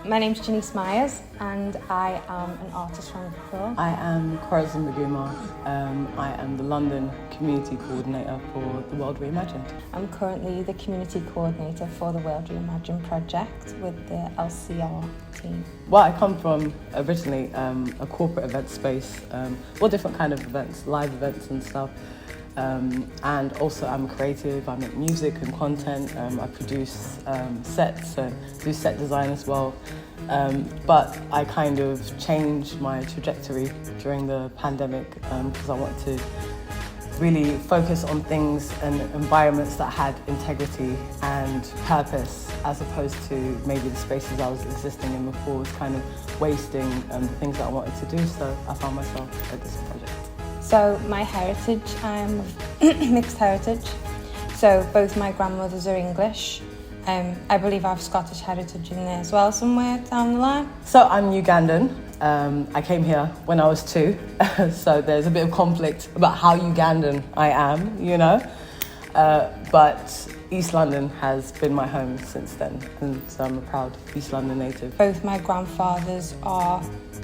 My name's Janice Myers and I am an artist from Liverpool. I am Corazon Maguma. I am the London Community Coordinator for the World Reimagined. I'm currently the Community Coordinator for the World Reimagined project with the LCR team. Well, I come from originally a corporate event space, all different kind of events, live events and stuff. And also I'm creative, I make music and content, I produce sets and do set design as well. But I kind of changed my trajectory during the pandemic because I wanted to really focus on things and environments that had integrity and purpose, as opposed to maybe the spaces I was existing in before was kind of wasting the things that I wanted to do. So I found myself at this project. So my heritage, I'm of mixed heritage. So both my grandmothers are English. I believe I have Scottish heritage in there as well somewhere down the line. So I'm Ugandan. I came here when I was 2, so there's a bit of conflict about how Ugandan I am, you know. But East London has been my home since then, and so I'm a proud East London native. Both my grandfathers are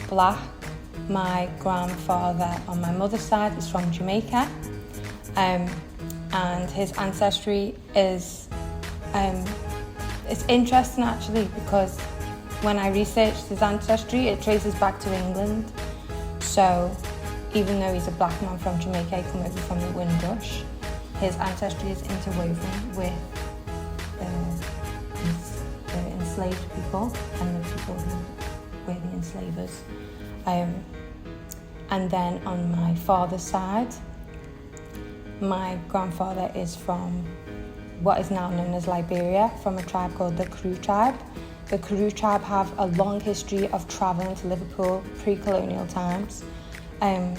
black. My grandfather on my mother's side is from Jamaica, and his ancestry is, it's interesting actually, because when I researched his ancestry, it traces back to England. So even though he's a black man from Jamaica, he came over from the Windrush, his ancestry is interwoven with the enslaved people and the people who were the enslavers. And then on my father's side, my grandfather is from what is now known as Liberia, from a tribe called the Kru tribe. The Kru tribe have a long history of travelling to Liverpool pre-colonial times, and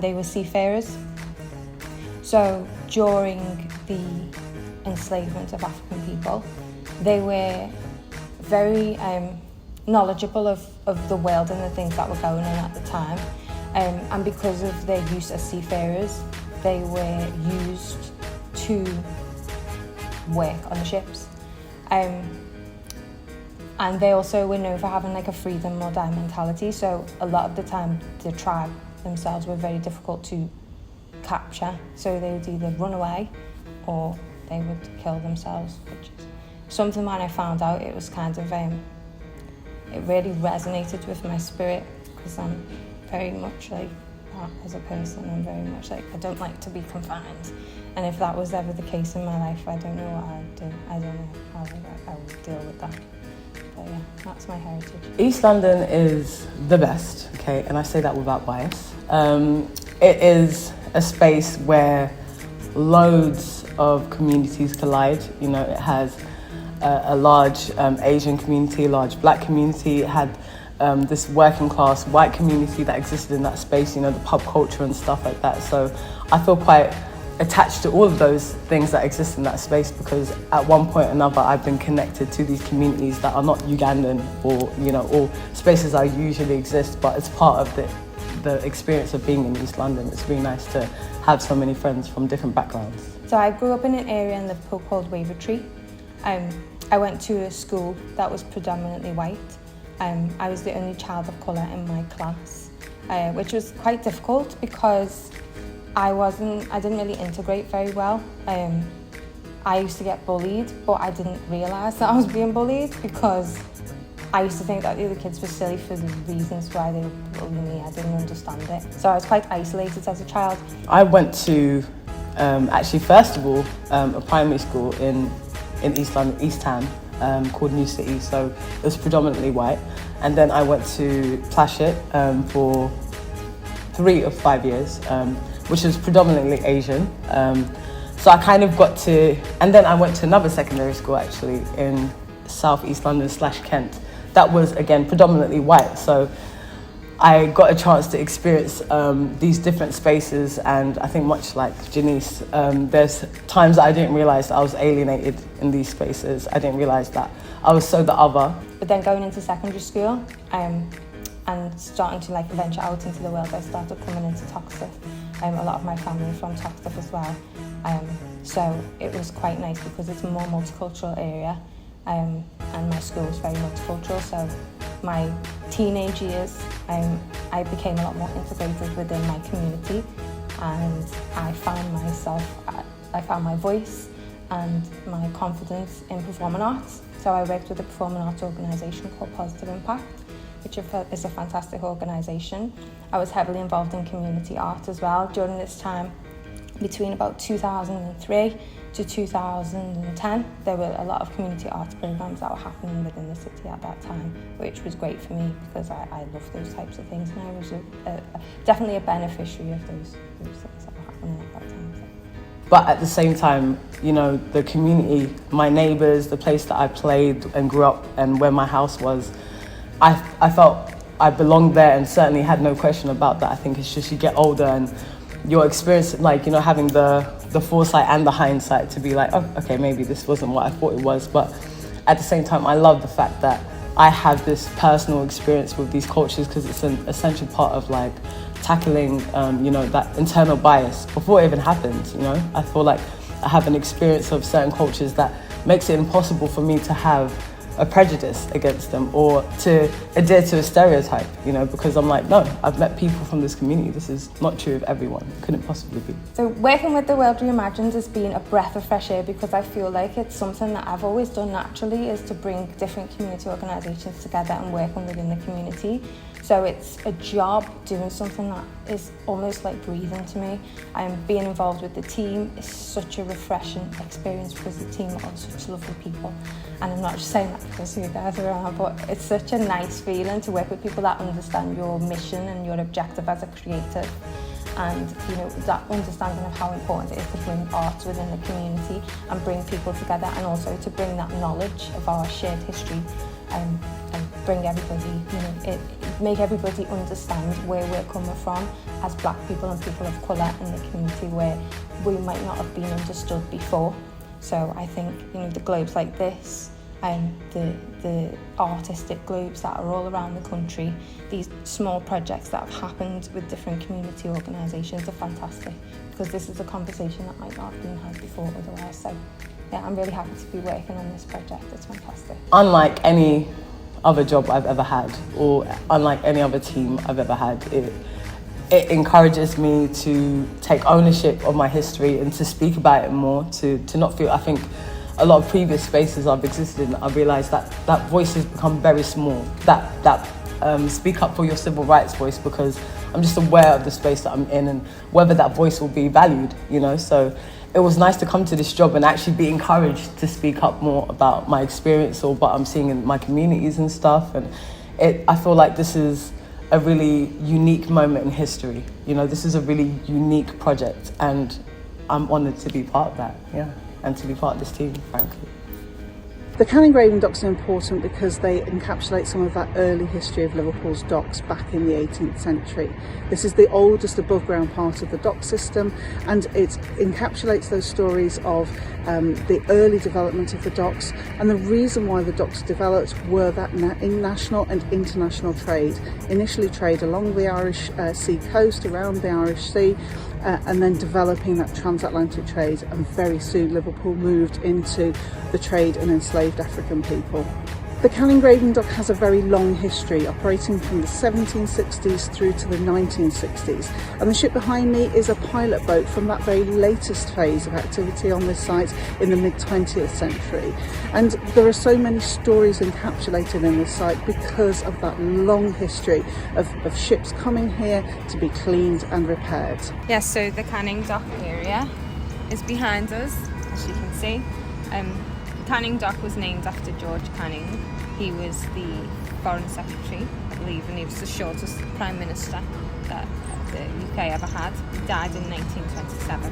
they were seafarers. So during the enslavement of African people, they were very knowledgeable of the world and the things that were going on at the time. And because of their use as seafarers, they were used to work on the ships. And they also were known for having like a freedom or die mentality. So a lot of the time, the tribe themselves were very difficult to capture. So they would either run away or they would kill themselves, which is something when I found out, it was kind of, it really resonated with my spirit, because I'm very much like that as a person. I'm very much like, I don't like to be confined. And if that was ever the case in my life, I don't know what I'd do. I don't know how I would deal with that. But yeah, that's my heritage. East London is the best, okay, and I say that without bias. It is a space where loads of communities collide. You know, it has a large Asian community, a large black community. It had this working class white community that existed in that space, you know, the pub culture and stuff like that. So I feel quite attached to all of those things that exist in that space, because at one point or another I've been connected to these communities that are not Ugandan or, you know, or spaces that usually exist, but it's part of the experience of being in East London. It's really nice to have so many friends from different backgrounds. So I grew up in an area in Liverpool called Wavertree. I went to a school that was predominantly white. I was the only child of colour in my class, which was quite difficult because I didn't really integrate very well. I used to get bullied, but I didn't realise that I was being bullied, because I used to think that the other kids were silly for the reasons why they were bullying me. I didn't understand it. So I was quite isolated as a child. I went to, actually first of all, a primary school in East London, East Ham, called New City, so it was predominantly white. And then I went to Plashet for 3 of 5 years, which was predominantly Asian. So I kind of got to, and then I went to another secondary school actually in South East London / Kent. That was again predominantly white. So I got a chance to experience these different spaces, and I think much like Janice, there's times that I didn't realise that I was alienated in these spaces. I didn't realise that I was so the other. But then going into secondary school and starting to like venture out into the world, I started coming into toxic A lot of my family are from Toxteth as well. So it was quite nice because it's a more multicultural area, and my school is very multicultural. So my teenage years, I became a lot more integrated within my community, and I found my voice and my confidence in performing arts. So I worked with a performing arts organisation called Positive Impact, which is a fantastic organisation. I was heavily involved in community art as well during this time. Between about 2003 to 2010, there were a lot of community arts programmes that were happening within the city at that time, which was great for me because I love those types of things, and I was definitely a beneficiary of those things that were happening at that time. So. But at the same time, you know, the community, my neighbours, the place that I played and grew up and where my house was, I felt I belonged there, and certainly had no question about that. I think it's just you get older and your experience, like, you know, having the foresight and the hindsight to be like, oh, okay, maybe this wasn't what I thought it was. But at the same time, I love the fact that I have this personal experience with these cultures, because it's an essential part of like tackling, you know, that internal bias before it even happens. You know, I feel like I have an experience of certain cultures that makes it impossible for me to have a prejudice against them or to adhere to a stereotype, you know, because I'm like, no, I've met people from this community. This is not true of everyone. It couldn't possibly be. So working with the World Reimagined has been a breath of fresh air, because I feel like it's something that I've always done naturally, is to bring different community organisations together and working within the community. So it's a job doing something that is almost like breathing to me. Being involved with the team is such a refreshing experience, because the team are such lovely people. And I'm not just saying that because you guys are around, but it's such a nice feeling to work with people that understand your mission and your objective as a creative. And you know, that understanding of how important it is to bring arts within the community and bring people together, and also to bring that knowledge of our shared history and bring everybody, you know, make everybody understand where we're coming from as Black people and people of colour in the community, where we might not have been understood before. So I think, you know, the globes like this, the artistic globes that are all around the country, these small projects that have happened with different community organisations are fantastic, because this is a conversation that might not have been had before otherwise. So yeah, I'm really happy to be working on this project. It's fantastic. Unlike any other job I've ever had, or unlike any other team I've ever had, it encourages me to take ownership of my history and to speak about it more, to not feel, I think a lot of previous spaces I've existed in, I've realised that voice has become very small, that speak up for your civil rights voice, because I'm just aware of the space that I'm in and whether that voice will be valued, you know. So it was nice to come to this job and actually be encouraged to speak up more about my experience or what I'm seeing in my communities and stuff. And I feel like this is a really unique moment in history. You know, this is a really unique project, and I'm honoured to be part of that, yeah, and to be part of this team, frankly. The Canning Graving docks are important because they encapsulate some of that early history of Liverpool's docks back in the 18th century. This is the oldest above ground part of the dock system, and it encapsulates those stories of the early development of the docks, and the reason why the docks developed were that national and international trade. Initially trade along the Irish Sea coast, around the Irish Sea, and then developing that transatlantic trade, and very soon Liverpool moved into the trade in enslaved African people. The Canning Graving Dock has a very long history, operating from the 1760s through to the 1960s, and the ship behind me is a pilot boat from that very latest phase of activity on this site in the mid-20th century. And there are so many stories encapsulated in this site because of that long history of ships coming here to be cleaned and repaired. Yes, so the Canning Dock area is behind us, as you can see. Canning Dock was named after George Canning. He was the Foreign Secretary, I believe, and he was the shortest Prime Minister that the UK ever had. He died in 1927.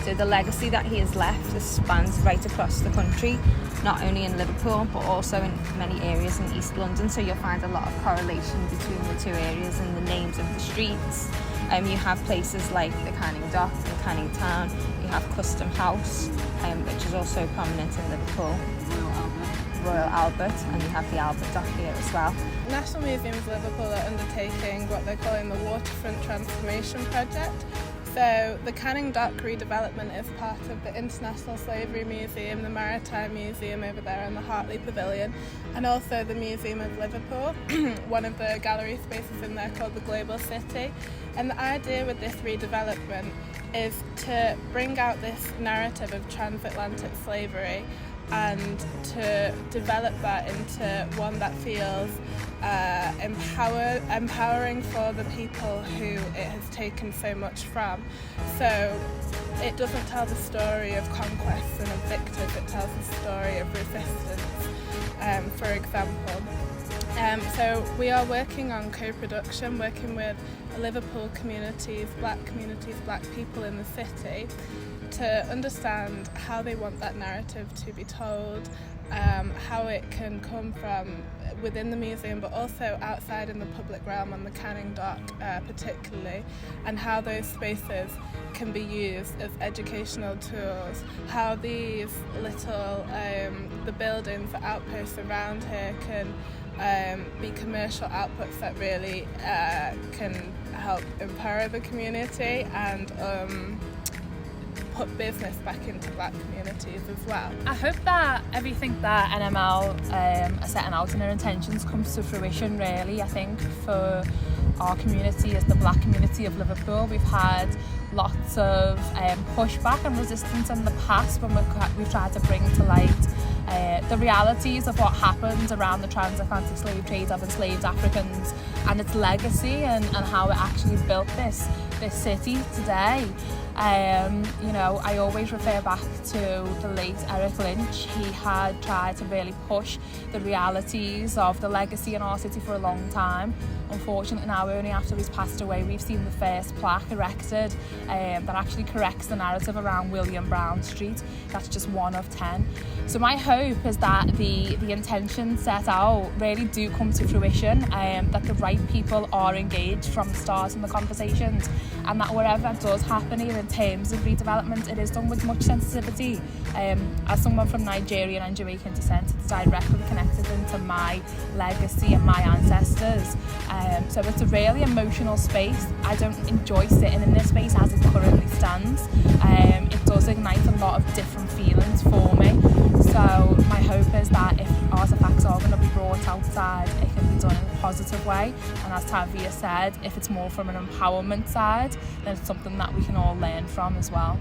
So the legacy that he has left spans right across the country, not only in Liverpool, but also in many areas in East London. So you'll find a lot of correlation between the two areas and the names of the streets. You have places like the Canning Dock and Canning Town. You have Custom House, which is also prominent in Liverpool. Royal Albert, and you have the Albert Dock here as well. National Museums Liverpool are undertaking what they're calling the Waterfront Transformation Project. So the Canning Dock redevelopment is part of the International Slavery Museum, the Maritime Museum over there and the Hartley Pavilion, and also the Museum of Liverpool, one of the gallery spaces in there called the Global City. And the idea with this redevelopment is to bring out this narrative of transatlantic slavery and to develop that into one that feels empowering for the people who it has taken so much from. So it doesn't tell the story of conquests and of victors, it tells the story of resistance, for example. So we are working on co-production, working with Liverpool communities, black people in the city, to understand how they want that narrative to be told, how it can come from within the museum but also outside in the public realm on the Canning Dock particularly, and how those spaces can be used as educational tools, how these little the buildings, the outposts around here can be commercial outputs that really can help empower the community and put business back into black communities as well. I hope that everything that NML are setting out in their intentions comes to fruition really. I think for our community as the black community of Liverpool, we've had lots of pushback and resistance in the past when we've tried to bring to light the realities of what happened around the transatlantic slave trade of enslaved Africans and its legacy and how it actually built this city today. You know, I always refer back to the late Eric Lynch. He had tried to really push the realities of the legacy in our city for a long time. Unfortunately now, only after he's passed away, we've seen the first plaque erected that actually corrects the narrative around William Brown Street. That's just one of 10. So my hope is that the intentions set out really do come to fruition, that the right people are engaged from the start in the conversations, and that whatever does happen here in terms of redevelopment, it is done with much sensitivity. As someone from Nigerian and Jamaican descent, it's directly connected into my legacy and my ancestors. So it's a really emotional space. I don't enjoy sitting in this space as it currently stands. It does ignite a lot of different feelings for me. So my hope is that if artefacts are going to be brought outside, it can be done in a positive way. And as Tavia said, if it's more from an empowerment side, then it's something that we can all learn from as well.